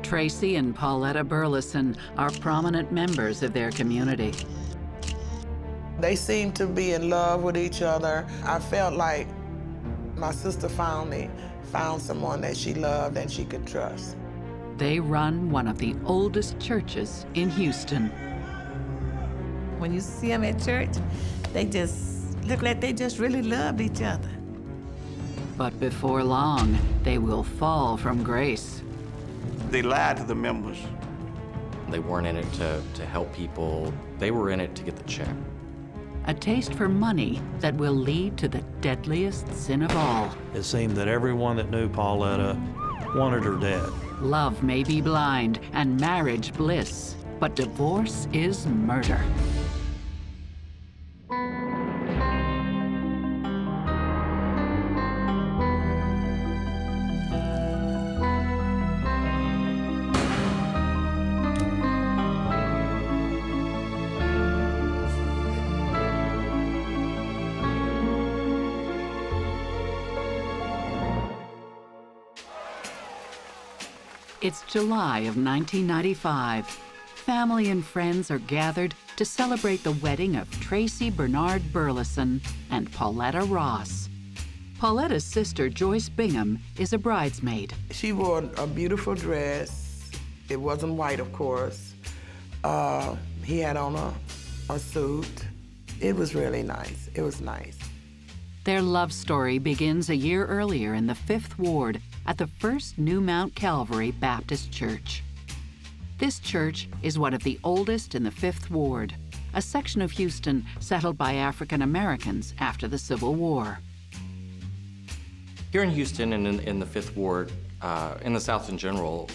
Tracy and Pauletta Burleson are prominent members of their community. They seemed to be in love with each other. I felt like my sister finally found someone that she loved and she could trust. They run one of the oldest churches in Houston. When you see them at church, they just look like they just really loved each other. But before long, they will fall from grace. They lied to the members. They weren't in it to help people. They were in it to get the check. A taste for money that will lead to the deadliest sin of all. It seemed that everyone that knew Pauletta wanted her dead. Love may be blind and marriage bliss, but divorce is murder. It's July of 1995. Family and friends are gathered to celebrate the wedding of Tracy Bernard Burleson and Pauletta Ross. Pauletta's sister, Joyce Bingham, is a bridesmaid. She wore a beautiful dress. It wasn't white, of course. He had on a suit. It was really nice. It was nice. Their love story begins a year earlier in the 5th Ward at the First New Mount Calvary Baptist Church. This church is one of the oldest in the 5th Ward, a section of Houston settled by African Americans after the Civil War. Here in Houston and in the 5th Ward, in the South in general,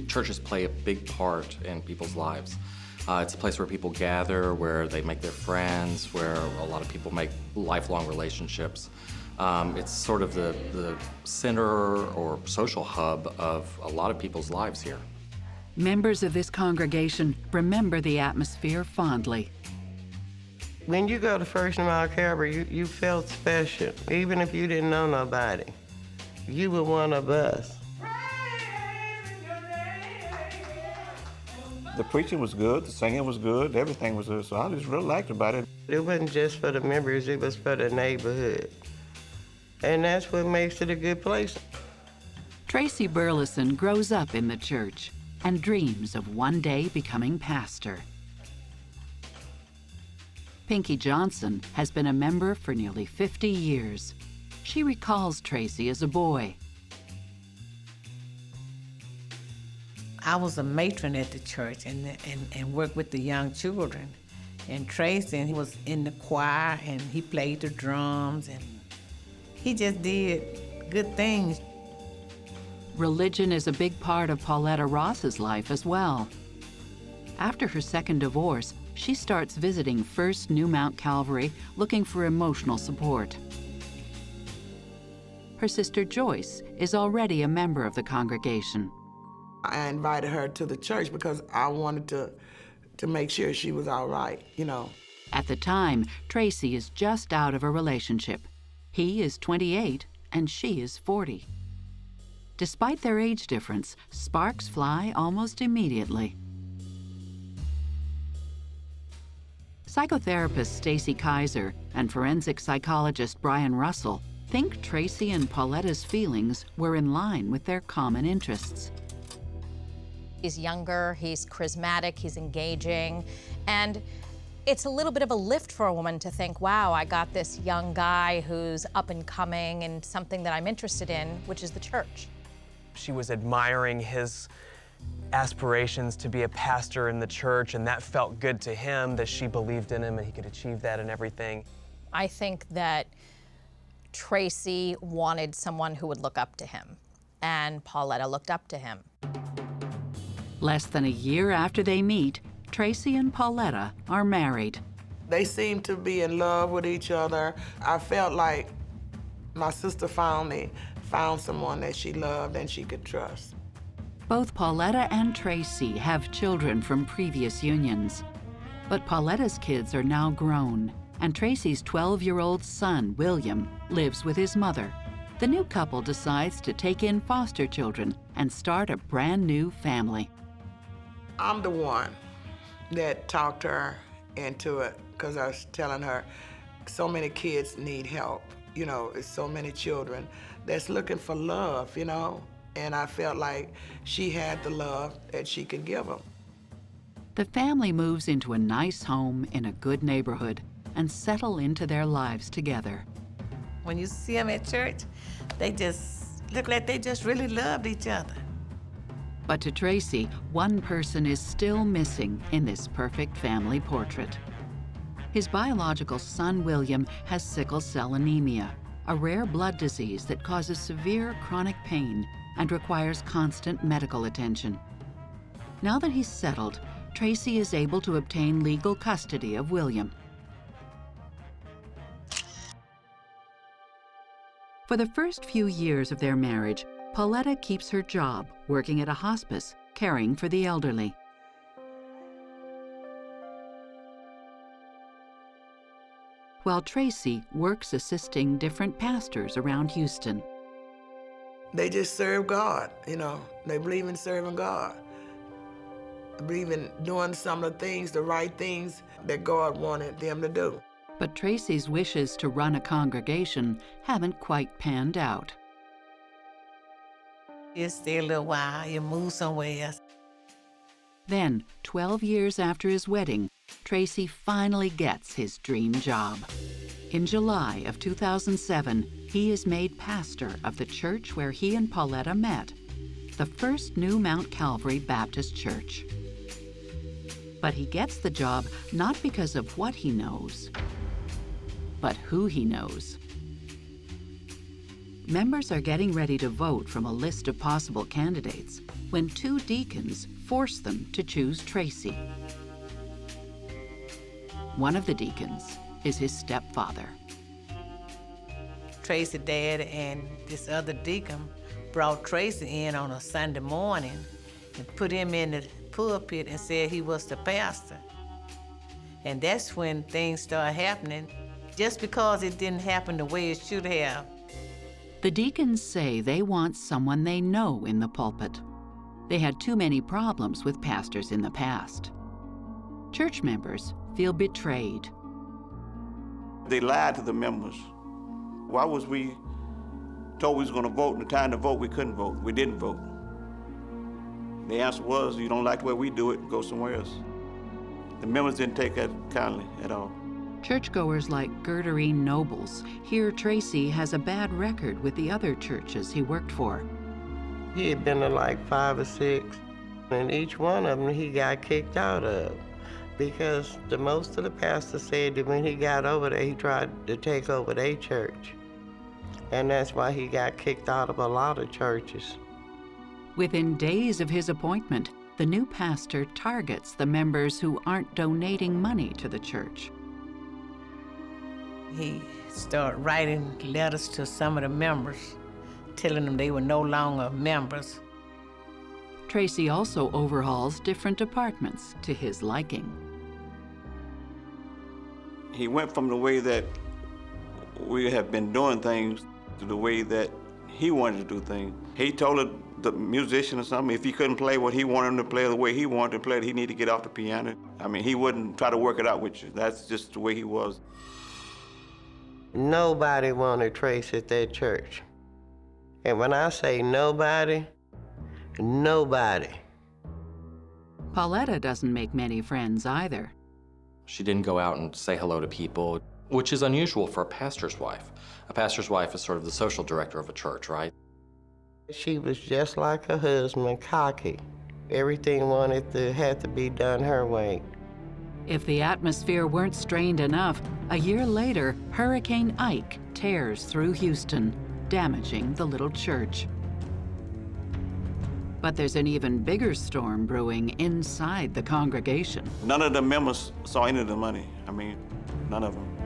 churches play a big part in people's lives. It's a place where people gather, where they make their friends, where a lot of people make lifelong relationships. It's sort of the center or social hub of a lot of people's lives here. Members of this congregation remember the atmosphere fondly. When you go to First New Mount Calvary, you felt special, even if you didn't know nobody. You were one of us. The preaching was good, the singing was good, everything was good, so I just really liked about it. It wasn't just for the members, it was for the neighborhood. And that's what makes it a good place. Tracy Burleson grows up in the church and dreams of one day becoming pastor. Pinky Johnson has been a member for nearly 50 years. She recalls Tracy as a boy. I was a matron at the church and worked with the young children. And Tracy, he was in the choir and he played the drums and he just did good things. Religion is a big part of Pauletta Ross's life as well. After her second divorce, she starts visiting First New Mount Calvary looking for emotional support. Her sister Joyce is already a member of the congregation. I invited her to the church because I wanted to make sure she was all right, you know. At the time, Tracy is just out of a relationship. He is 28 and she is 40. Despite their age difference, sparks fly almost immediately. Psychotherapist Stacy Kaiser and forensic psychologist Brian Russell think Tracy and Pauletta's feelings were in line with their common interests. He's younger, he's charismatic, he's engaging, and it's a little bit of a lift for a woman to think, wow, I got this young guy who's up and coming and something that I'm interested in, which is the church. She was admiring his aspirations to be a pastor in the church, and that felt good to him, that she believed in him and he could achieve that and everything. I think that Tracy wanted someone who would look up to him, and Pauletta looked up to him. Less than a year after they meet, Tracy and Pauletta are married. They seemed to be in love with each other. I felt like my sister finally found someone that she loved and she could trust. Both Pauletta and Tracy have children from previous unions. But Pauletta's kids are now grown, and Tracy's 12-year-old son, William, lives with his mother. the new couple decides to take in foster children and start a brand new family. I'm the one that talked her into it because I was telling her so many kids need help. You know, it's so many children that's looking for love, you know, and I felt like she had the love that she could give them. The family moves into a nice home in a good neighborhood and settle into their lives together. When you see them at church, they just look like they just really loved each other. But to Tracy, one person is still missing in this perfect family portrait. His biological son, William, has sickle cell anemia, a rare blood disease that causes severe chronic pain and requires constant medical attention. Now that he's settled, Tracy is able to obtain legal custody of William. For the first few years of their marriage, Pauletta keeps her job working at a hospice, caring for the elderly. While Tracy works assisting different pastors around Houston. They just serve God, you know. They believe in serving God. They believe in doing some of the things, the right things that God wanted them to do. But Tracy's wishes to run a congregation haven't quite panned out. You stay a little while, you move somewhere else. Then, 12 years after his wedding, Tracy finally gets his dream job. In July of 2007, he is made pastor of the church where he and Pauletta met, the First New Mount Calvary Baptist Church. But he gets the job not because of what he knows, but who he knows. Members are getting ready to vote from a list of possible candidates when two deacons force them to choose Tracy. One of the deacons is his stepfather. Tracy's dad and this other deacon brought Tracy in on a Sunday morning and put him in the pulpit and said he was the pastor. And that's when things started happening, just because it didn't happen the way it should have. The deacons say they want someone they know in the pulpit. They had too many problems with pastors in the past. Church members feel betrayed. They lied to the members. Why was we told we was gonna vote, and the time to vote, we couldn't vote. We didn't vote. The answer was, you don't like the way we do it, go somewhere else. The members didn't take that kindly at all. Churchgoers like Gerderine Nobles hear Tracy has a bad record with the other churches he worked for. He had been to like 5 or 6, and each one of them he got kicked out of because most of the pastors said that when he got over there, he tried to take over their church. And that's why he got kicked out of a lot of churches. Within days of his appointment, the new pastor targets the members who aren't donating money to the church. He started writing letters to some of the members, telling them they were no longer members. Tracy also overhauls different departments to his liking. He went from the way that we have been doing things to the way that he wanted to do things. He told the musician or something, if he couldn't play what he wanted him to play the way he wanted to play it, he needed to get off the piano. I mean, he wouldn't try to work it out with you. That's just the way he was. Nobody wanted Tracy at that church. And when I say nobody, nobody. Pauletta doesn't make many friends either. She didn't go out and say hello to people, which is unusual for a pastor's wife. A pastor's wife is sort of the social director of a church, right? She was just like her husband, cocky. Everything had to be done her way. If the atmosphere weren't strained enough, a year later, Hurricane Ike tears through Houston, damaging the little church. But there's an even bigger storm brewing inside the congregation. None of the members saw any of the money. I mean, none of them.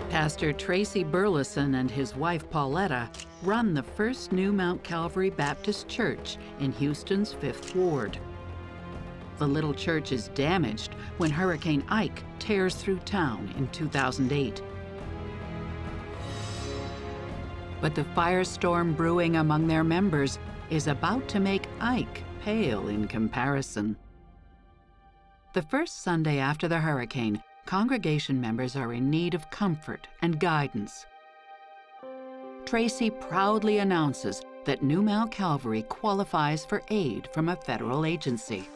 Pastor Tracy Burleson and his wife Pauletta run the First New Mount Calvary Baptist Church in Houston's 5th Ward. The little church is damaged when Hurricane Ike tears through town in 2008. But the firestorm brewing among their members is about to make Ike pale in comparison. The first Sunday after the hurricane, congregation members are in need of comfort and guidance. Tracy proudly announces that New Mount Calvary qualifies for aid from a federal agency.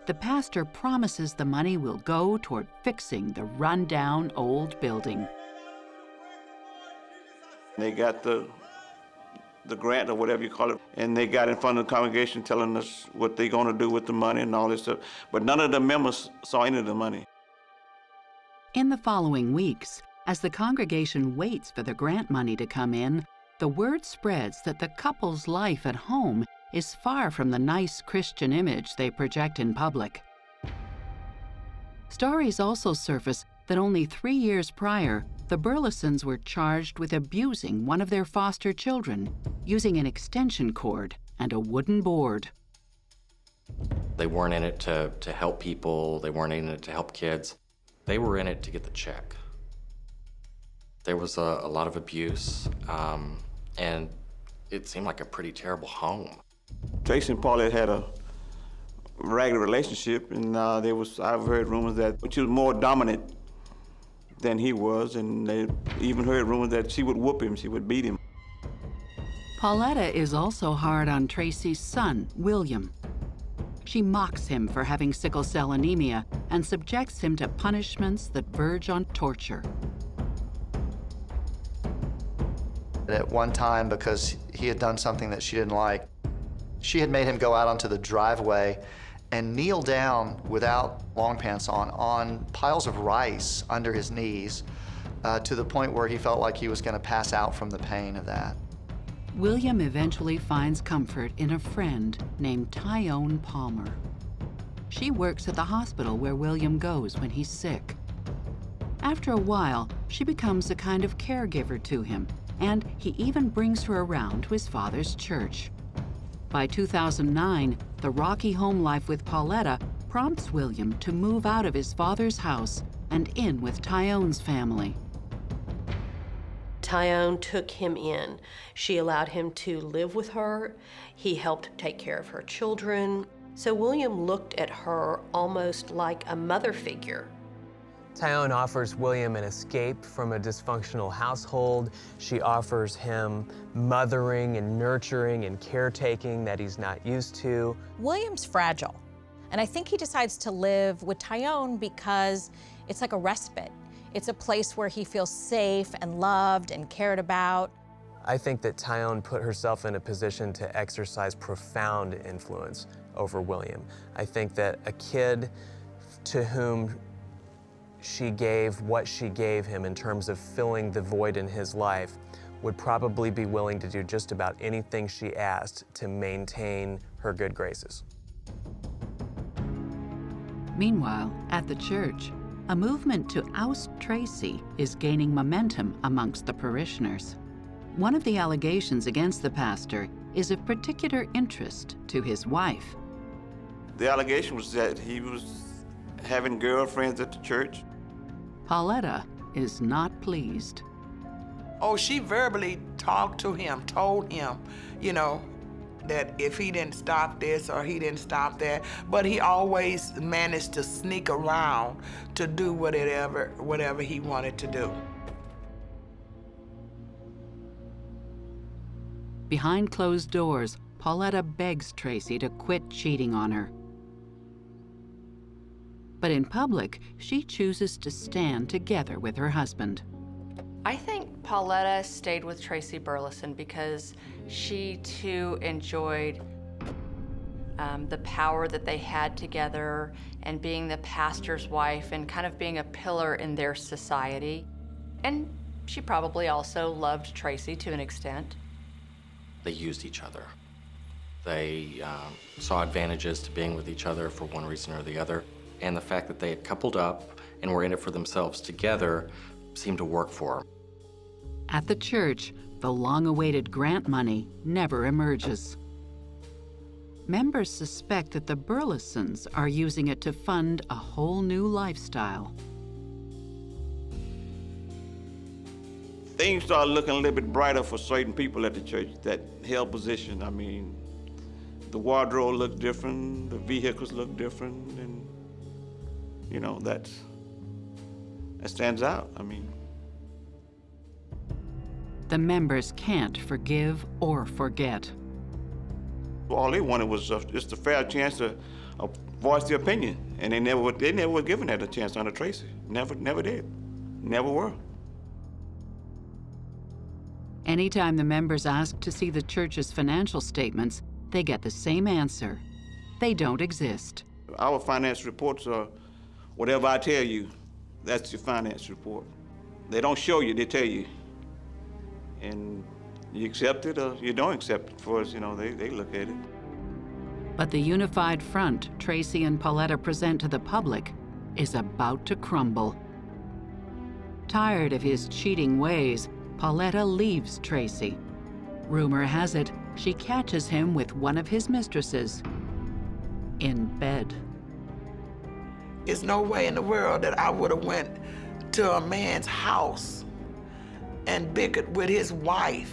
The pastor promises the money will go toward fixing the run-down old building. They got the grant or whatever you call it, and they got in front of the congregation telling us what they're going to do with the money and all this stuff. But none of the members saw any of the money. In the following weeks, as the congregation waits for the grant money to come in, the word spreads that the couple's life at home is far from the nice Christian image they project in public. Stories also surface that only 3 years prior, the Burlesons were charged with abusing one of their foster children using an extension cord and a wooden board. They weren't in it to help people. They weren't in it to help kids. They were in it to get the check. There was a lot of abuse, and it seemed like a pretty terrible home. Tracy and Paulette had a ragged relationship, and I've heard rumors that she was more dominant than he was, and they even heard rumors that she would whoop him, she would beat him. Pauletta is also hard on Tracy's son, William. She mocks him for having sickle cell anemia and subjects him to punishments that verge on torture. At one time, because he had done something that she didn't like, she had made him go out onto the driveway and kneel down without long pants on piles of rice under his knees to the point where he felt like he was going to pass out from the pain of that. William eventually finds comfort in a friend named Tyone Palmer. She works at the hospital where William goes when he's sick. After a while, she becomes a kind of caregiver to him, and he even brings her around to his father's church. By 2009, the rocky home life with Pauletta prompts William to move out of his father's house and in with Tyone's family. Tyone took him in. She allowed him to live with her. He helped take care of her children. So William looked at her almost like a mother figure. Tyone offers William an escape from a dysfunctional household. She offers him mothering and nurturing and caretaking that he's not used to. William's fragile, and I think he decides to live with Tyone because it's like a respite. It's a place where he feels safe and loved and cared about. I think that Tyone put herself in a position to exercise profound influence over William. I think that a kid to whom she gave what she gave him in terms of filling the void in his life would probably be willing to do just about anything she asked to maintain her good graces. Meanwhile, at the church, a movement to oust Tracy is gaining momentum amongst the parishioners. One of the allegations against the pastor is of particular interest to his wife. The allegation was that he was having girlfriends at the church. Pauletta is not pleased. Oh, she verbally talked to him, told him, that if he didn't stop this or he didn't stop that, but he always managed to sneak around to do whatever he wanted to do. Behind closed doors, Pauletta begs Tracy to quit cheating on her. But in public, she chooses to stand together with her husband. I think Pauletta stayed with Tracy Burleson because she too enjoyed the power that they had together and being the pastor's wife and kind of being a pillar in their society. And she probably also loved Tracy to an extent. They used each other. They saw advantages to being with each other for one reason or the other. And the fact that they had coupled up and were in it for themselves together seemed to work for them. At the church, the long-awaited grant money never emerges. members suspect that the Burlesons are using it to fund a whole new lifestyle. Things started looking a little bit brighter for certain people at the church that held position. I mean, the wardrobe looked different, the vehicles looked different, and you know, that stands out. I mean, The members can't forgive or forget. all they wanted was just a fair chance to voice their opinion, and they never were given that a chance under Tracy. Never did, never were. Anytime the members ask to see the church's financial statements, they get the same answer. They don't exist. Our finance reports are whatever I tell you, that's your finance report. They don't show you, they tell you. And you accept it or you don't accept it. For us, you know, they look at it. But the unified front Tracy and Pauletta present to the public is about to crumble. Tired of his cheating ways, Pauletta leaves Tracy. Rumor has it she catches him with one of his mistresses in bed. There's no way in the world that I would have went to a man's house and bickered with his wife.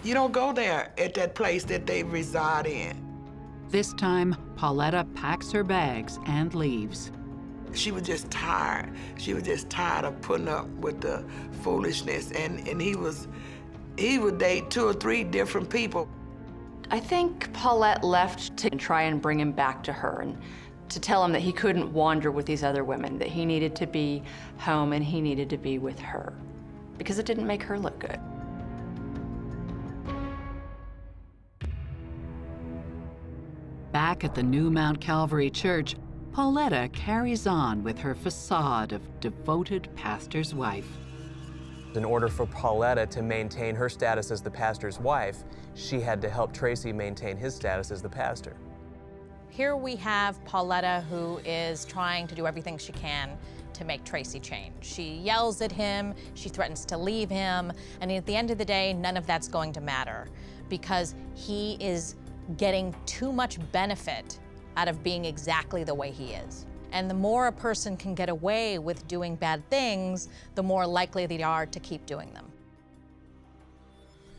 You don't go there at that place that they reside in. This time, Pauletta packs her bags and leaves. She was just tired. She was just tired of putting up with the foolishness, and he would date 2 or 3 different people. I think Paulette left to try and bring him back to her and to tell him that he couldn't wander with these other women, that he needed to be home and he needed to be with her, because it didn't make her look good. Back at the new Mount Calvary Church, Pauletta carries on with her facade of devoted pastor's wife. In order for Pauletta to maintain her status as the pastor's wife, she had to help Tracy maintain his status as the pastor. Here we have Pauletta, who is trying to do everything she can to make Tracy change. She yells at him, she threatens to leave him, and at the end of the day, none of that's going to matter because he is getting too much benefit out of being exactly the way he is. And the more a person can get away with doing bad things, the more likely they are to keep doing them.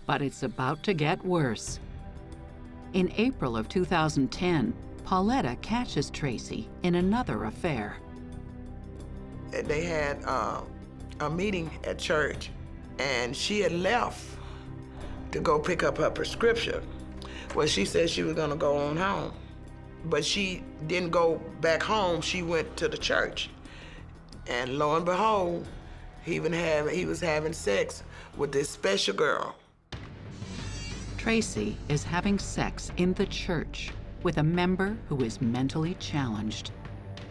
But it's about to get worse. In April of 2010, Pauletta catches Tracy in another affair. They had a meeting at church, and she had left to go pick up her prescription. Well, she said she was gonna go on home, but she didn't go back home. She went to the church, and lo and behold, he was having sex with this special girl. Tracy is having sex in the church with a member who is mentally challenged.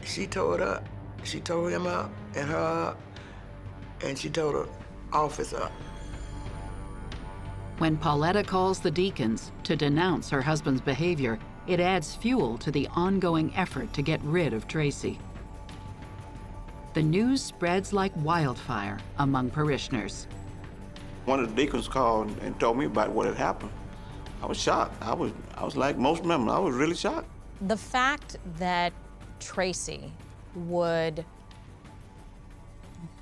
She told him up and her up, and she told her office up. When Pauletta calls the deacons to denounce her husband's behavior, it adds fuel to the ongoing effort to get rid of Tracy. The news spreads like wildfire among parishioners. One of the deacons called and told me about what had happened. I was shocked. I was like most members, I was really shocked. The fact that Tracy would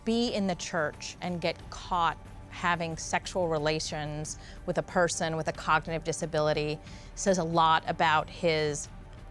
be in the church and get caught having sexual relations with a person with a cognitive disability says a lot about his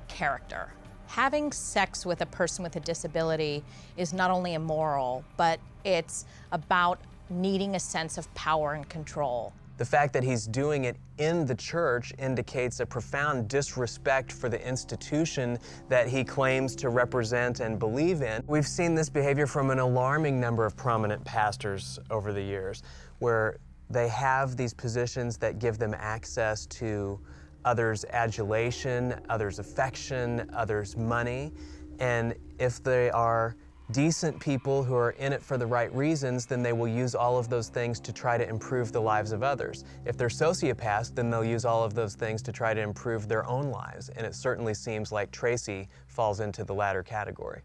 character. Having sex with a person with a disability is not only immoral, but it's about needing a sense of power and control. The fact that he's doing it in the church indicates a profound disrespect for the institution that he claims to represent and believe in. We've seen this behavior from an alarming number of prominent pastors over the years, where they have these positions that give them access to others' adulation, others' affection, others' money, and if they are decent people who are in it for the right reasons, then they will use all of those things to try to improve the lives of others. If they're sociopaths, then they'll use all of those things to try to improve their own lives. And it certainly seems like Tracy falls into the latter category.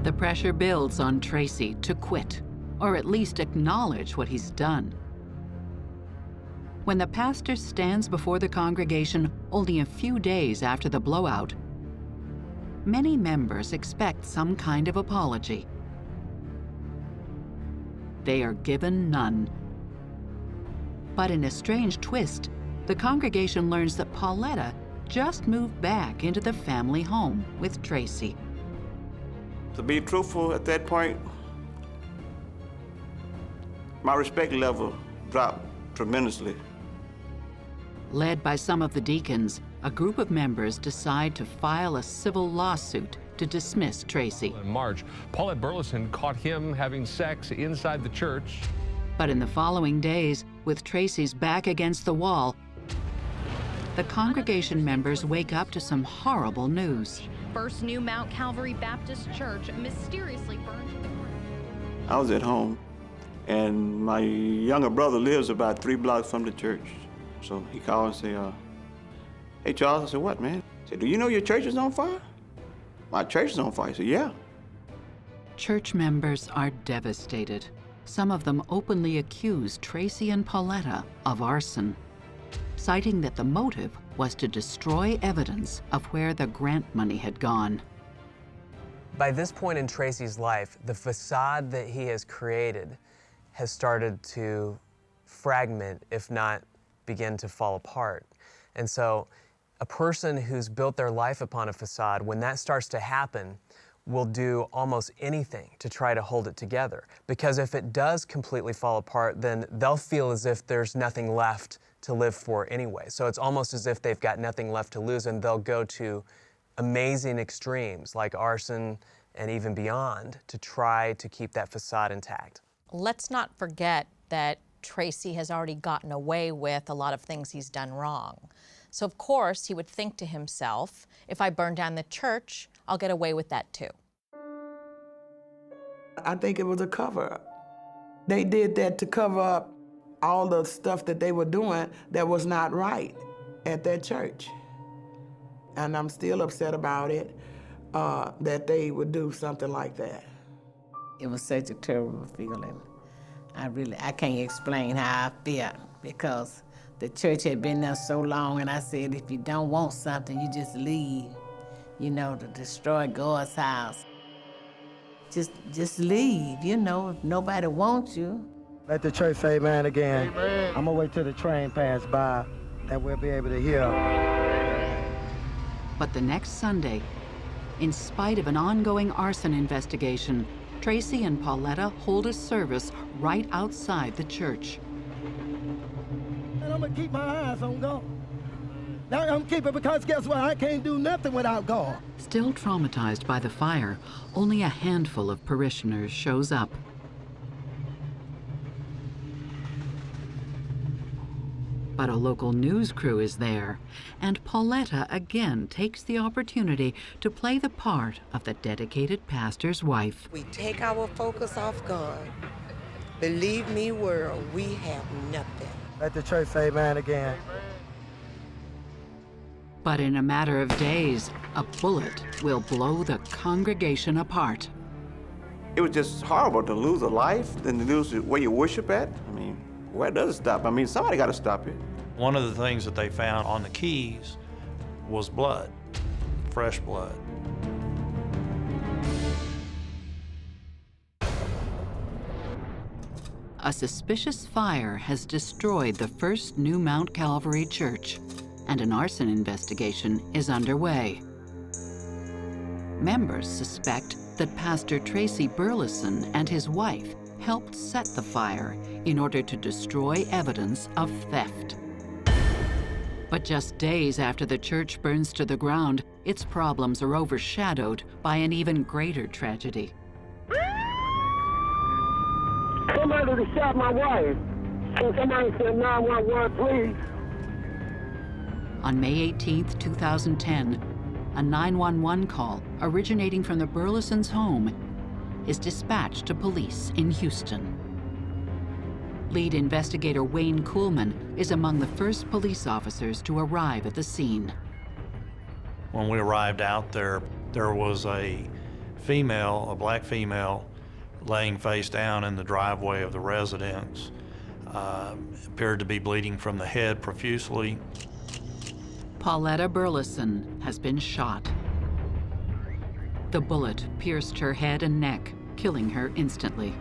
The pressure builds on Tracy to quit, or at least acknowledge what he's done. When the pastor stands before the congregation only a few days after the blowout, many members expect some kind of apology. They are given none. But in a strange twist, the congregation learns that Pauletta just moved back into the family home with Tracy. To be truthful, at that point, my respect level dropped tremendously. Led by some of the deacons, a group of members decide to file a civil lawsuit to dismiss Tracy. In March, Pauletta Burleson caught him having sex inside the church. But in the following days, with Tracy's back against the wall, the congregation members wake up to some horrible news. First New Mount Calvary Baptist Church mysteriously burned to the ground. I was at home, and my younger brother lives about 3 blocks from the church. So he called and said, hey, Charles. I said, what, man? He said, do you know your church is on fire? My church is on fire. I said, yeah. Church members are devastated. Some of them openly accuse Tracy and Pauletta of arson, citing that the motive was to destroy evidence of where the grant money had gone. By this point in Tracy's life, the facade that he has created has started to fragment, if not begin to fall apart. And so a person who's built their life upon a facade, when that starts to happen, will do almost anything to try to hold it together. Because if it does completely fall apart, then they'll feel as if there's nothing left to live for anyway. So it's almost as if they've got nothing left to lose, and they'll go to amazing extremes like arson and even beyond to try to keep that facade intact. Let's not forget that Tracy has already gotten away with a lot of things he's done wrong. So of course he would think to himself, if I burn down the church, I'll get away with that too. I think it was a cover-up. They did that to cover up all the stuff that they were doing that was not right at that church. And I'm still upset about it, that they would do something like that. It was such a terrible feeling. I can't explain how I felt, because the church had been there so long, and I said, if you don't want something, you just leave, you know, to destroy God's house. Just leave, you know, if nobody wants you. Let the church say amen again. Amen. I'm gonna wait till the train pass by, that we'll be able to hear. But the next Sunday, in spite of an ongoing arson investigation, Tracy and Pauletta hold a service right outside the church. And I'm gonna keep my eyes on God. Now I'm gonna keep it, because guess what? I can't do nothing without God. Still traumatized by the fire, only a handful of parishioners shows up. But a local news crew is there, and Pauletta again takes the opportunity to play the part of the dedicated pastor's wife. We take our focus off God. Believe me, world, we have nothing. Let the church say amen again. But in a matter of days, a bullet will blow the congregation apart. It was just horrible to lose a life and to lose where you worship at. I mean, where does it stop? I mean, somebody got to stop it. One of the things that they found on the keys was blood, fresh blood. A suspicious fire has destroyed the First New Mount Calvary Church, and an arson investigation is underway. Members suspect that Pastor Tracy Burleson and his wife helped set the fire in order to destroy evidence of theft. But just days after the church burns to the ground, its problems are overshadowed by an even greater tragedy. Somebody shot my wife. Can somebody send 911, please? On May 18, 2010, a 911 call originating from the Burlesons' home is dispatched to police in Houston. Lead investigator Wayne Kuhlman is among the first police officers to arrive at the scene. When we arrived out there, there was a female, a black female, laying face down in the driveway of the residence. Appeared to be bleeding from the head profusely. Pauletta Burleson has been shot. The bullet pierced her head and neck, killing her instantly.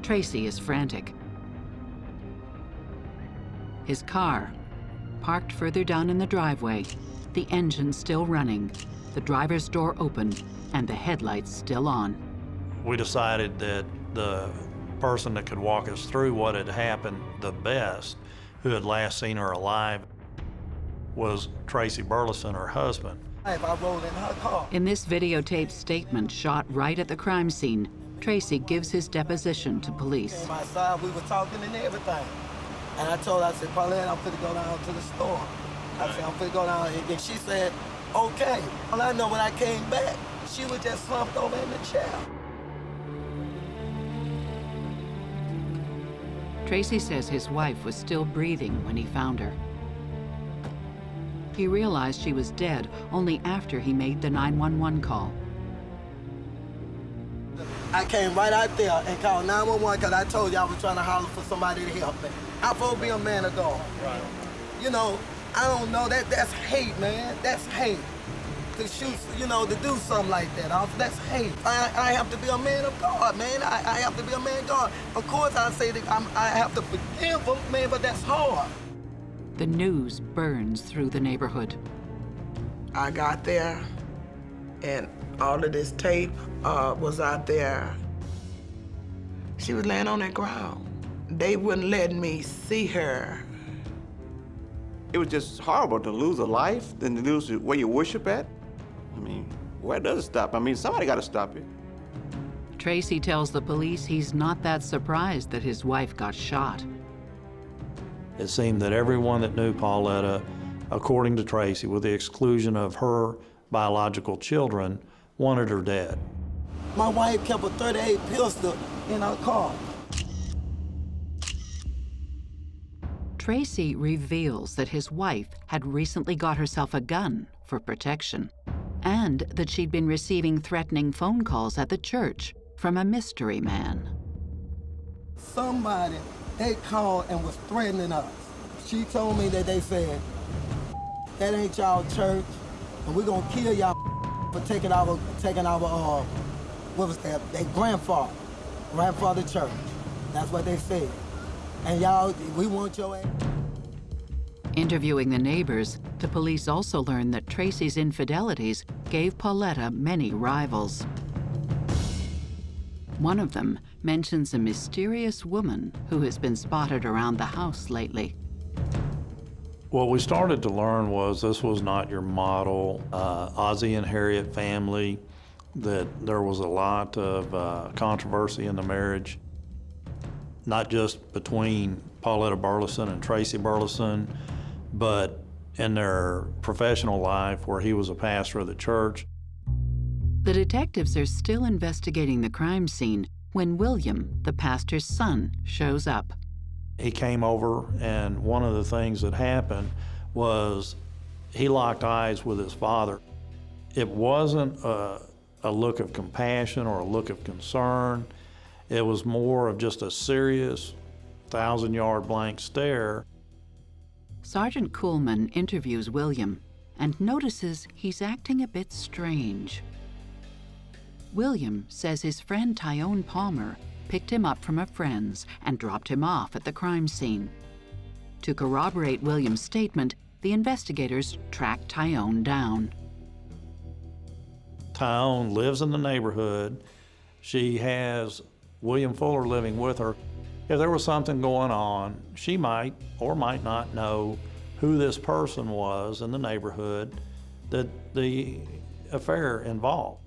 Tracy is frantic. His car, parked further down in the driveway, the engine still running, the driver's door open, and the headlights still on. We decided that the person that could walk us through what had happened the best, who had last seen her alive, was Tracy Burleson, her husband. If I rolled in her car. In this videotaped statement shot right at the crime scene, Tracy gives his deposition to police. Came outside, we were talking and everything. And I told her, I said, Paulette, I'm finna go down to the store. I said, I'm finna go down, and she said, okay. All I know, when I came back, she was just slumped over in the chair. Tracy says his wife was still breathing when he found her. He realized she was dead only after he made the 911 call. I came right out there and called 911 because I told you I was trying to holler for somebody to help me. I'm supposed to be a man of God. Right. You know, I don't know, that's hate, man. That's hate. To shoot, you know, to do something like that, that's hate. I have to be a man of God, man. I have to be a man of God. Of course, I say that I have to forgive him, man, but that's hard. The news burns through the neighborhood. I got there, and all of this tape was out there. She was laying on the ground. They wouldn't let me see her. It was just horrible to lose a life, then to lose where you worship at. I mean, where does it stop? I mean, somebody got to stop it. Tracy tells the police he's not that surprised that his wife got shot. It seemed that everyone that knew Pauletta, according to Tracy, with the exclusion of her biological children, wanted her dead. My wife kept a .38 pistol in her car. Tracy reveals that his wife had recently got herself a gun for protection, and that she'd been receiving threatening phone calls at the church from a mystery man. Somebody, they called and was threatening us. She told me that they said, that ain't y'all church, and we're gonna kill y'all for taking our what was that, their grandfather church. That's what they said. And y'all, we want your ass. Interviewing the neighbors, the police also learned that Tracy's infidelities gave Pauletta many rivals. One of them mentions a mysterious woman who has been spotted around the house lately. What we started to learn was this was not your model Ozzie and Harriet family, that there was a lot of controversy in the marriage, not just between Pauletta Burleson and Tracy Burleson, but in their professional life where he was a pastor of the church. The detectives are still investigating the crime scene when William, the pastor's son, shows up. He came over, and one of the things that happened was he locked eyes with his father. It wasn't a look of compassion or a look of concern. It was more of just a serious 1,000-yard blank stare. Sergeant Kuhlman interviews William and notices he's acting a bit strange. William says his friend Tyrone Palmer picked him up from a friend's and dropped him off at the crime scene. To corroborate William's statement, the investigators tracked Tyrone down. Tyrone lives in the neighborhood. She has William Fuller living with her. If there was something going on, she might or might not know who this person was in the neighborhood that the affair involved.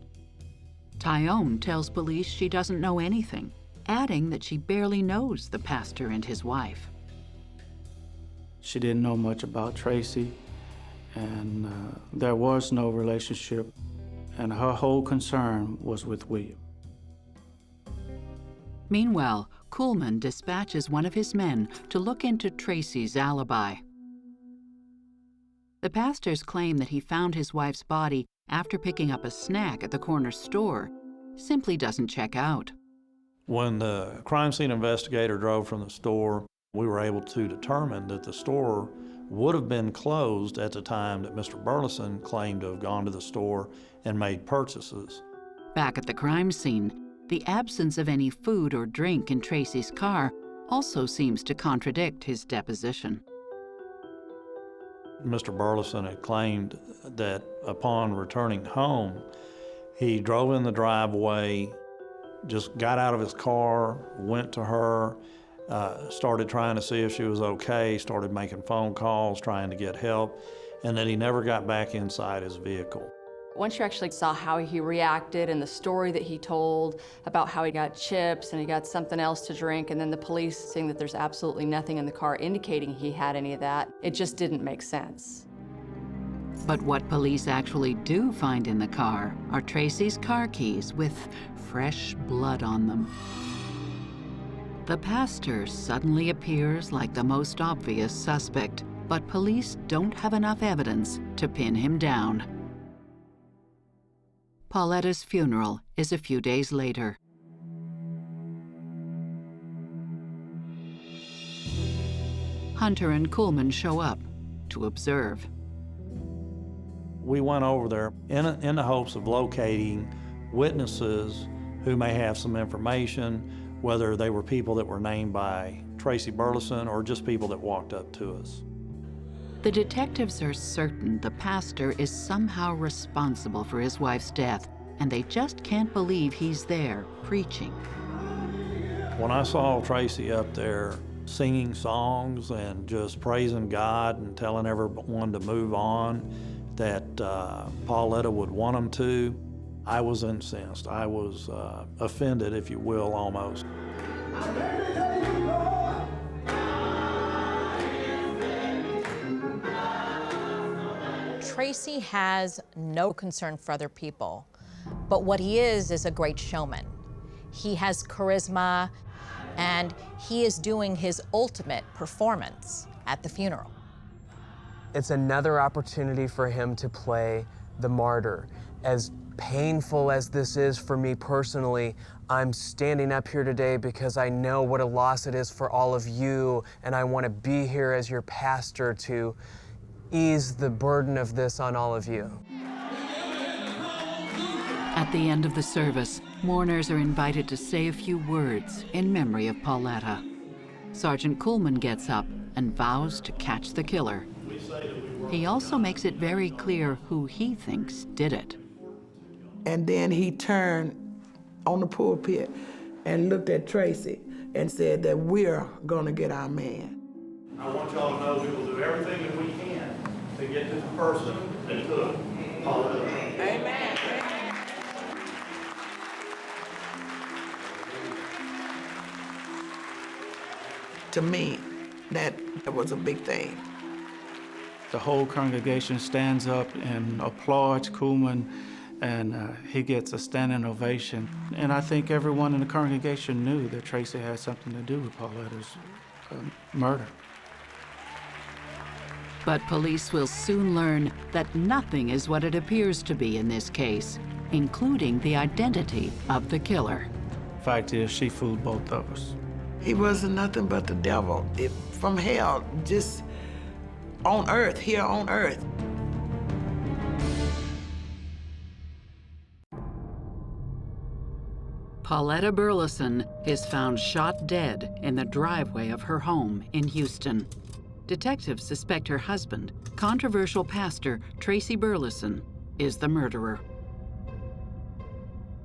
Tyrone tells police she doesn't know anything, adding that she barely knows the pastor and his wife. She didn't know much about Tracy, and there was no relationship, and her whole concern was with William. Meanwhile, Kuhlman dispatches one of his men to look into Tracy's alibi. The pastor's claim that he found his wife's body after picking up a snack at the corner store simply doesn't check out. When the crime scene investigator drove from the store, we were able to determine that the store would have been closed at the time that Mr. Burleson claimed to have gone to the store and made purchases. Back at the crime scene, the absence of any food or drink in Tracy's car also seems to contradict his deposition. Mr. Burleson had claimed that upon returning home, he drove in the driveway, just got out of his car, went to her, started trying to see if she was okay, started making phone calls, trying to get help, and that he never got back inside his vehicle. Once you actually saw how he reacted and the story that he told about how he got chips and he got something else to drink, and then the police saying that there's absolutely nothing in the car indicating he had any of that, it just didn't make sense. But what police actually do find in the car are Tracy's car keys with fresh blood on them. The pastor suddenly appears like the most obvious suspect, but police don't have enough evidence to pin him down. Pauletta's funeral is a few days later. Hunter and Kuhlman show up to observe. We went over there in the hopes of locating witnesses who may have some information, whether they were people that were named by Tracy Burleson or just people that walked up to us. The detectives are certain the pastor is somehow responsible for his wife's death, and they just can't believe he's there preaching. When I saw Tracy up there singing songs and just praising God and telling everyone to move on, that Pauletta would want them to, I was incensed. I was offended, if you will, almost. Tracy has no concern for other people, but what he is a great showman. He has charisma, and he is doing his ultimate performance at the funeral. It's another opportunity for him to play the martyr. As painful as this is for me personally, I'm standing up here today because I know what a loss it is for all of you, and I want to be here as your pastor to ease the burden of this on all of you. At the end of the service, mourners are invited to say a few words in memory of Pauletta. Sergeant Kuhlman gets up and vows to catch the killer. He also makes it very clear who he thinks did it. And then he turned on the pulpit and looked at Tracy and said that we're gonna get our man. I want y'all to know we will do everything that we can to get to the person that took Pauletta. Amen. To me, that was a big thing. The whole congregation stands up and applauds Kuhlman, and he gets a standing ovation. And I think everyone in the congregation knew that Tracy had something to do with Pauletta's murder. But police will soon learn that nothing is what it appears to be in this case, including the identity of the killer. Fact is, she fooled both of us. He wasn't nothing but the devil from hell, just on earth, here on earth. Pauletta Burleson is found shot dead in the driveway of her home in Houston. Detectives suspect her husband, controversial pastor Tracy Burleson, is the murderer.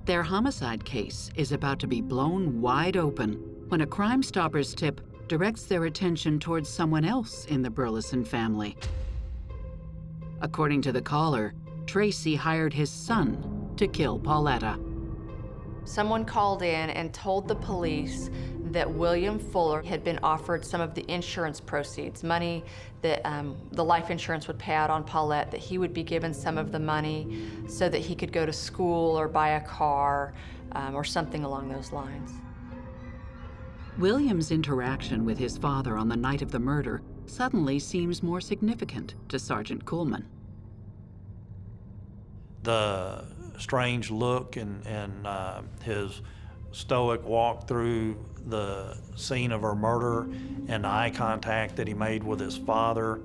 Their homicide case is about to be blown wide open when a Crime Stoppers tip directs their attention towards someone else in the Burleson family. According to the caller, Tracy hired his son to kill Pauletta. Someone called in and told the police that William Fuller had been offered some of the insurance proceeds, money that the life insurance would pay out on Paulette, that he would be given some of the money so that he could go to school or buy a car or something along those lines. William's interaction with his father on the night of the murder suddenly seems more significant to Sergeant Kuhlman. The strange look and his stoic walk through the scene of her murder and the eye contact that he made with his father,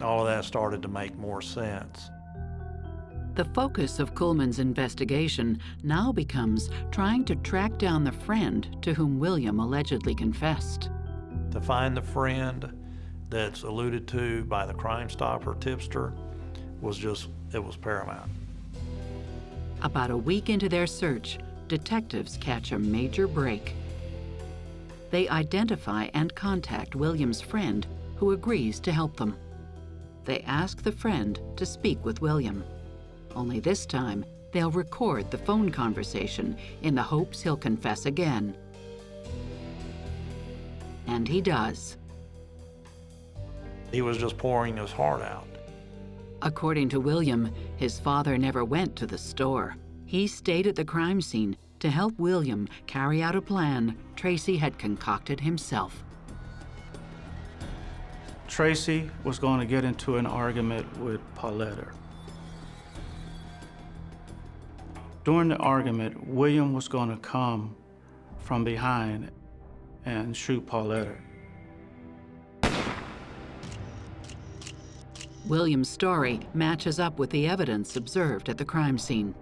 all of that started to make more sense. The focus of Kuhlman's investigation now becomes trying to track down the friend to whom William allegedly confessed. To find the friend that's alluded to by the Crime Stopper tipster it was paramount. About a week into their search, detectives catch a major break. They identify and contact William's friend, who agrees to help them. They ask the friend to speak with William. Only this time, they'll record the phone conversation in the hopes he'll confess again. And he does. He was just pouring his heart out. According to William, his father never went to the store. He stayed at the crime scene to help William carry out a plan Tracy had concocted himself. Tracy was going to get into an argument with Pauletta. During the argument, William was going to come from behind and shoot Pauletta. William's story matches up with the evidence observed at the crime scene.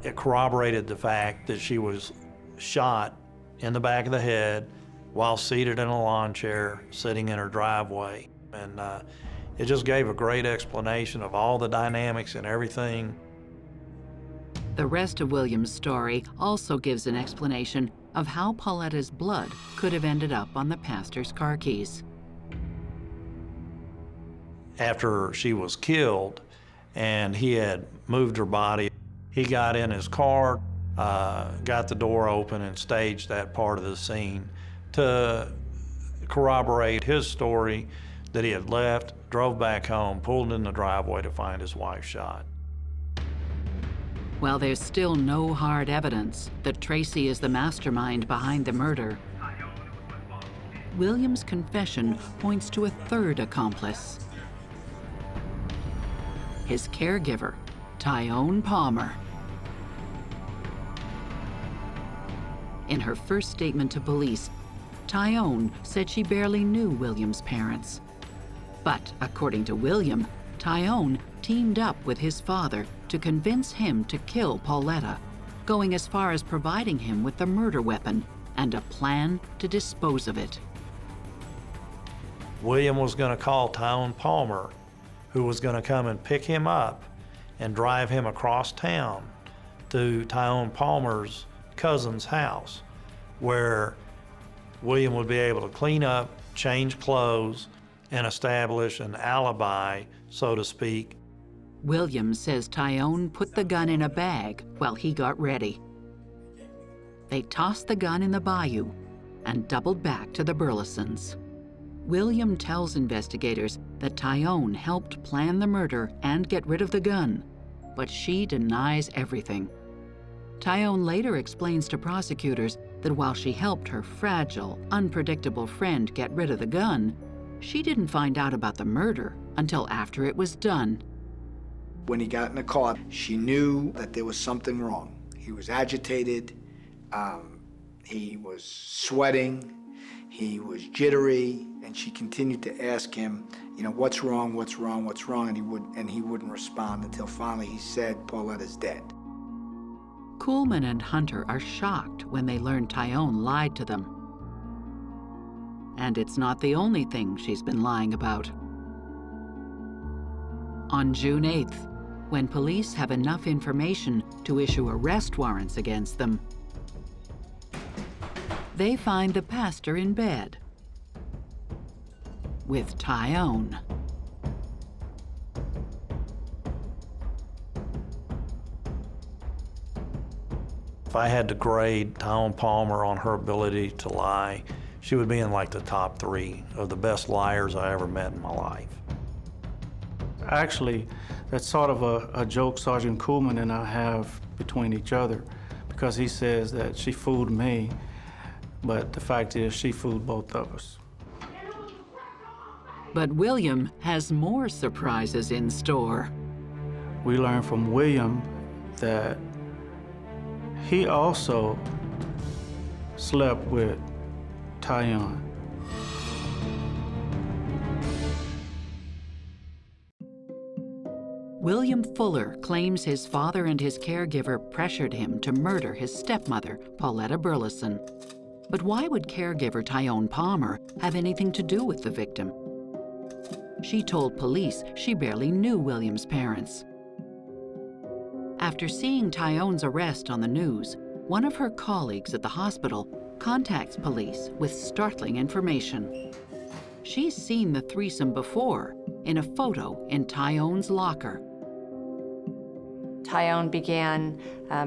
It corroborated the fact that she was shot in the back of the head while seated in a lawn chair sitting in her driveway. And it just gave a great explanation of all the dynamics and everything. The rest of William's story also gives an explanation of how Pauletta's blood could have ended up on the pastor's car keys. After she was killed and he had moved her body, he got in his car, got the door open and staged that part of the scene to corroborate his story that he had left, drove back home, pulled in the driveway to find his wife shot. While there's still no hard evidence that Tracy is the mastermind behind the murder, William's confession points to a third accomplice. His caregiver, Tyone Palmer. In her first statement to police, Tyone said she barely knew William's parents. But according to William, Tyone teamed up with his father to convince him to kill Pauletta, going as far as providing him with the murder weapon and a plan to dispose of it. William was going to call Tyone Palmer, who was going to come and pick him up and drive him across town to Tyone Palmer's cousin's house, where William would be able to clean up, change clothes, and establish an alibi, so to speak. William says Tyone put the gun in a bag while he got ready. They tossed the gun in the bayou and doubled back to the Burlesons. William tells investigators that Tyone helped plan the murder and get rid of the gun, but she denies everything. Tyone later explains to prosecutors that while she helped her fragile, unpredictable friend get rid of the gun, she didn't find out about the murder until after it was done. When he got in the car, she knew that there was something wrong. He was agitated, he was sweating, he was jittery, and she continued to ask him, you know, what's wrong, what's wrong, what's wrong, and he wouldn't respond until finally he said, Pauletta's dead. Kuhlman and Hunter are shocked when they learn Tyone lied to them. And it's not the only thing she's been lying about. On June 8th, when police have enough information to issue arrest warrants against them, they find the pastor in bed with Tyone. If I had to grade Tyone Palmer on her ability to lie, she would be in like the top 3 of the best liars I ever met in my life. Actually, that's sort of a joke Sergeant Kuhlman and I have between each other, because he says that she fooled me, but the fact is she fooled both of us. But William has more surprises in store. We learned from William that he also slept with Tyon. William Fuller claims his father and his caregiver pressured him to murder his stepmother, Pauletta Burleson. But why would caregiver Tyon Palmer have anything to do with the victim? She told police she barely knew William's parents. After seeing Tyon's arrest on the news, one of her colleagues at the hospital contacts police with startling information. She's seen the threesome before in a photo in Tyon's locker. Tyon began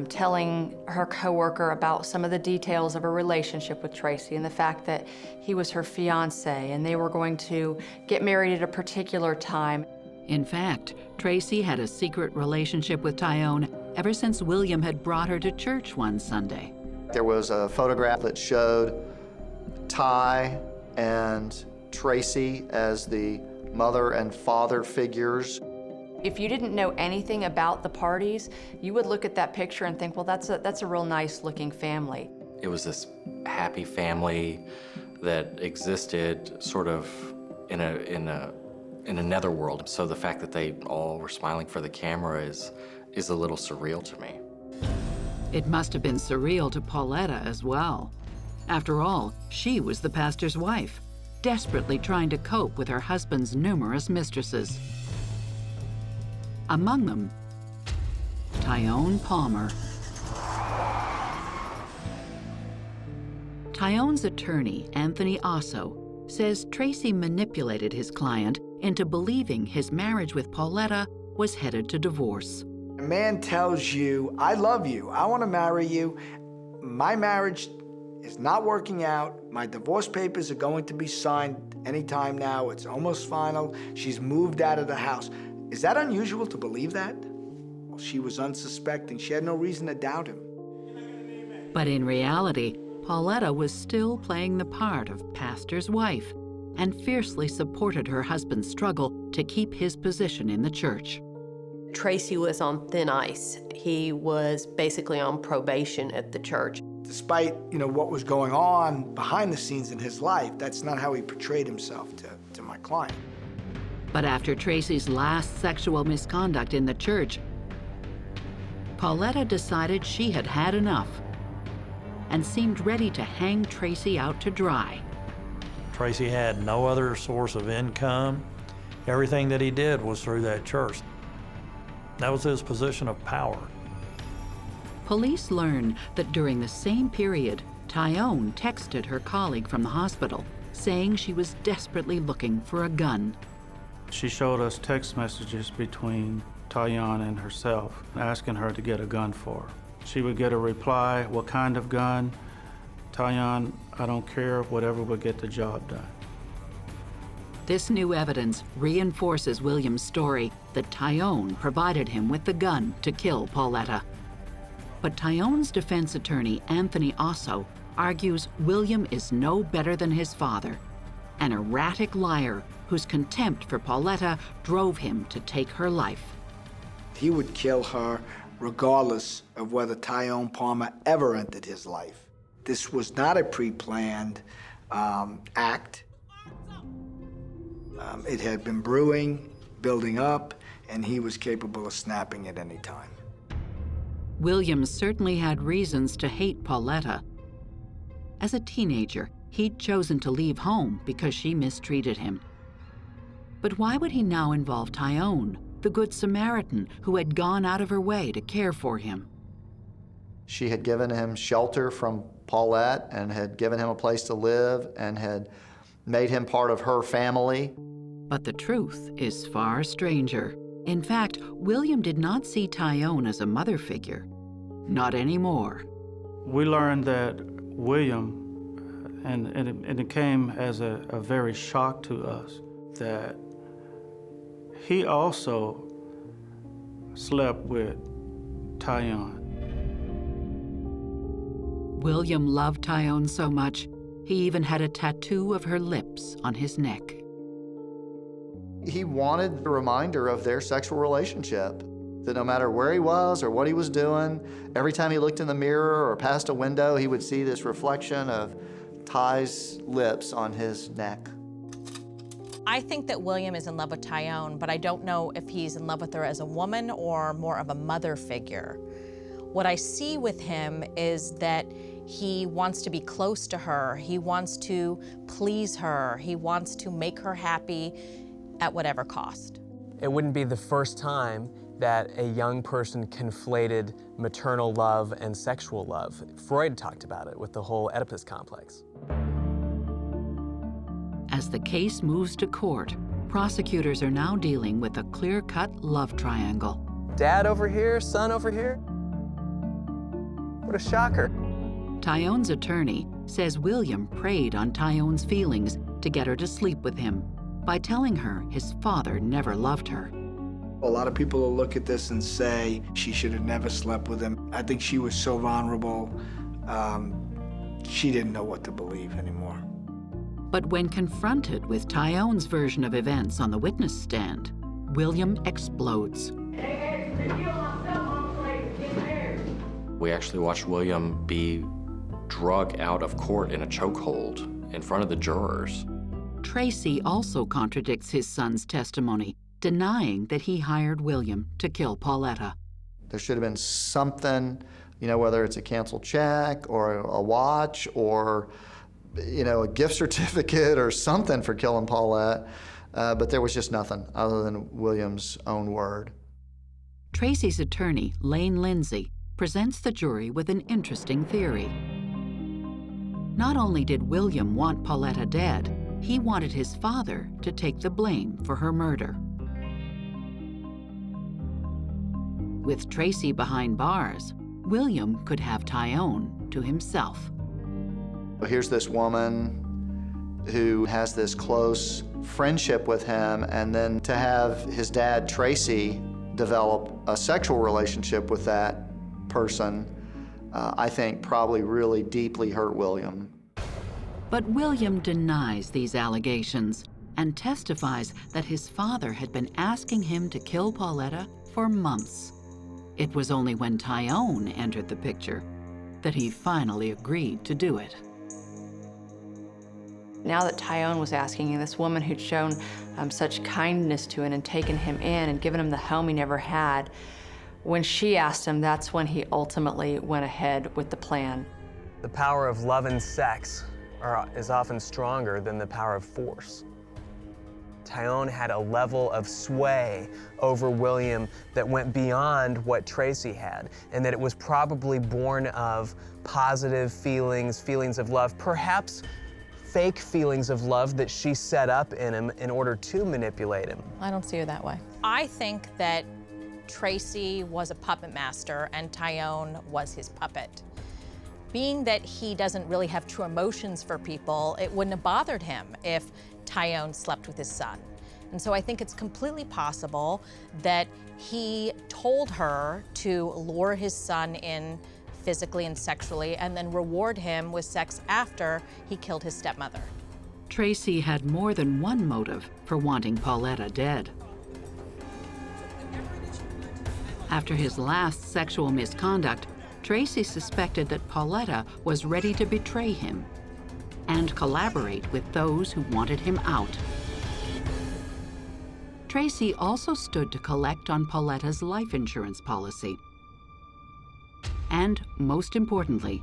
telling her coworker about some of the details of her relationship with Tracy and the fact that he was her fiance and they were going to get married at a particular time. In fact, Tracy had a secret relationship with Tyon ever since William had brought her to church one Sunday. There was a photograph that showed Ty and Tracy as the mother and father figures. If you didn't know anything about the parties, you would look at that picture and think, well, that's a real nice looking family. It was this happy family that existed sort of in a netherworld. So the fact that they all were smiling for the camera is a little surreal to me. It must have been surreal to Pauletta as well. After all, she was the pastor's wife, desperately trying to cope with her husband's numerous mistresses. Among them, Tyon Palmer. Tyon's attorney, Anthony Osso, says Tracy manipulated his client into believing his marriage with Pauletta was headed to divorce. A man tells you, I love you, I want to marry you, my marriage is not working out, my divorce papers are going to be signed anytime now, it's almost final, she's moved out of the house. Is that unusual to believe that? Well, she was unsuspecting, she had no reason to doubt him. But in reality, Pauletta was still playing the part of pastor's wife and fiercely supported her husband's struggle to keep his position in the church. Tracy was on thin ice. He was basically on probation at the church. Despite, what was going on behind the scenes in his life, that's not how he portrayed himself to my client. But after Tracy's last sexual misconduct in the church, Pauletta decided she had had enough and seemed ready to hang Tracy out to dry. Tracy had no other source of income. Everything that he did was through that church. That was his position of power. Police learned that during the same period, Tyon texted her colleague from the hospital, saying she was desperately looking for a gun. She showed us text messages between Tyon and herself, asking her to get a gun for her. She would get a reply, what kind of gun? Tyon, I don't care, whatever will get the job done. This new evidence reinforces William's story that Tyon provided him with the gun to kill Pauletta. But Tyon's defense attorney, Anthony Osso, argues William is no better than his father, an erratic liar whose contempt for Pauletta drove him to take her life. He would kill her regardless of whether Tyon Palmer ever entered his life. This was not a pre-planned act. It had been brewing, building up, and he was capable of snapping at any time. William certainly had reasons to hate Pauletta. As a teenager, he'd chosen to leave home because she mistreated him. But why would he now involve Tyon, the Good Samaritan who had gone out of her way to care for him? She had given him shelter from Paulette and had given him a place to live and had made him part of her family. But the truth is far stranger. In fact, William did not see Tyon as a mother figure. Not anymore. We learned that William, and it came as a very shock to us, that he also slept with Tyon. William loved Tyon so much, he even had a tattoo of her lips on his neck. He wanted a reminder of their sexual relationship. That no matter where he was or what he was doing, every time he looked in the mirror or past a window, he would see this reflection of Ty's lips on his neck. I think that William is in love with Tyone, but I don't know if he's in love with her as a woman or more of a mother figure. What I see with him is that he wants to be close to her. He wants to please her. He wants to make her happy at whatever cost. It wouldn't be the first time that a young person conflated maternal love and sexual love. Freud talked about it with the whole Oedipus complex. As the case moves to court, prosecutors are now dealing with a clear-cut love triangle. Dad over here, son over here. What a shocker. Tyone's attorney says William preyed on Tyone's feelings to get her to sleep with him by telling her his father never loved her. A lot of people will look at this and say she should have never slept with him. I think she was so vulnerable, she didn't know what to believe anymore. But when confronted with Tyone's version of events on the witness stand, William explodes. We actually watched William be drug out of court in a chokehold in front of the jurors. Tracy also contradicts his son's testimony, denying that he hired William to kill Pauletta. There should have been something, whether it's a canceled check or a watch or, a gift certificate or something for killing Paulette, but there was just nothing other than William's own word. Tracy's attorney, Lane Lindsay, presents the jury with an interesting theory. Not only did William want Pauletta dead, he wanted his father to take the blame for her murder. With Tracy behind bars, William could have Tyone to himself. Here's this woman who has this close friendship with him, and then to have his dad, Tracy, develop a sexual relationship with that person, I think probably really deeply hurt William. But William denies these allegations and testifies that his father had been asking him to kill Pauletta for months. It was only when Tyone entered the picture that he finally agreed to do it. Now that Tyone was asking, this woman who'd shown such kindness to him and taken him in and given him the home he never had, when she asked him, that's when he ultimately went ahead with the plan. The power of love and sex is often stronger than the power of force. Tyone had a level of sway over William that went beyond what Tracy had, and that it was probably born of positive feelings of love, perhaps fake feelings of love that she set up in him in order to manipulate him. I don't see her that way. I think that Tracy was a puppet master and Tyone was his puppet. Being that he doesn't really have true emotions for people, it wouldn't have bothered him if Tyone slept with his son. And so I think it's completely possible that he told her to lure his son in physically and sexually and then reward him with sex after he killed his stepmother. Tracy had more than one motive for wanting Pauletta dead. After his last sexual misconduct, Tracy suspected that Pauletta was ready to betray him and collaborate with those who wanted him out. Tracy also stood to collect on Pauletta's life insurance policy. And most importantly,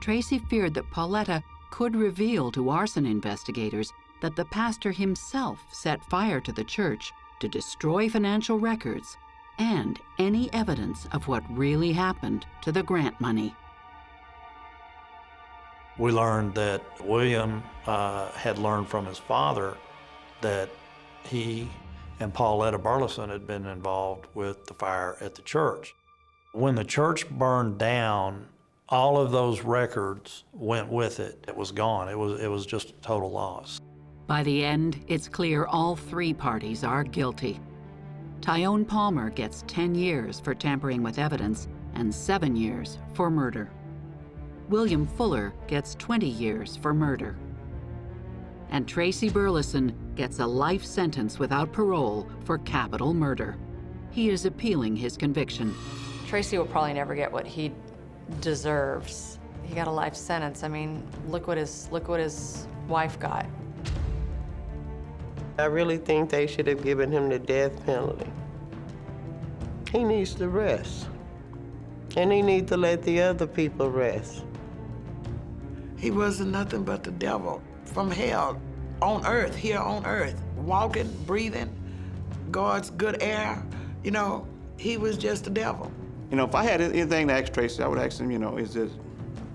Tracy feared that Pauletta could reveal to arson investigators that the pastor himself set fire to the church to destroy financial records and any evidence of what really happened to the grant money. We learned that William had learned from his father that he and Pauletta Burleson had been involved with the fire at the church. When the church burned down, all of those records went with it. It was gone. It was just a total loss. By the end, it's clear all three parties are guilty. Tyone Palmer gets 10 years for tampering with evidence and 7 years for murder. William Fuller gets 20 years for murder. And Tracy Burleson gets a life sentence without parole for capital murder. he is appealing his conviction. Tracy will probably never get what he deserves. He got a life sentence. I mean, look what his wife got. I really think they should have given him the death penalty. He needs to rest. And he needs to let the other people rest. He wasn't nothing but the devil from hell, on earth, here on earth, walking, breathing, God's good air. You know, he was just the devil. You know, if I had anything to ask Tracy, I would ask him, you know, is this,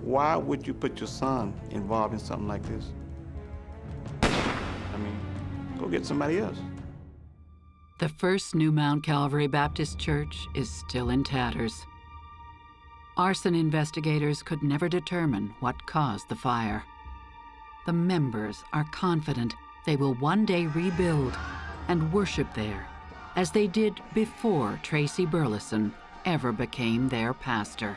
why would you put your son involved in something like this? I mean, go get somebody else. The First New Mount Calvary Baptist Church is still in tatters. Arson investigators could never determine what caused the fire. The members are confident they will one day rebuild and worship there, as they did before Tracy Burleson ever became their pastor.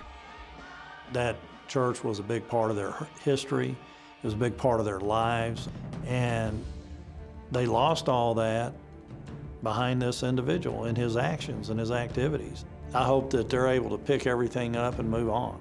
That church was a big part of their history. It was a big part of their lives. And they lost all that behind this individual and his actions and his activities. I hope that they're able to pick everything up and move on.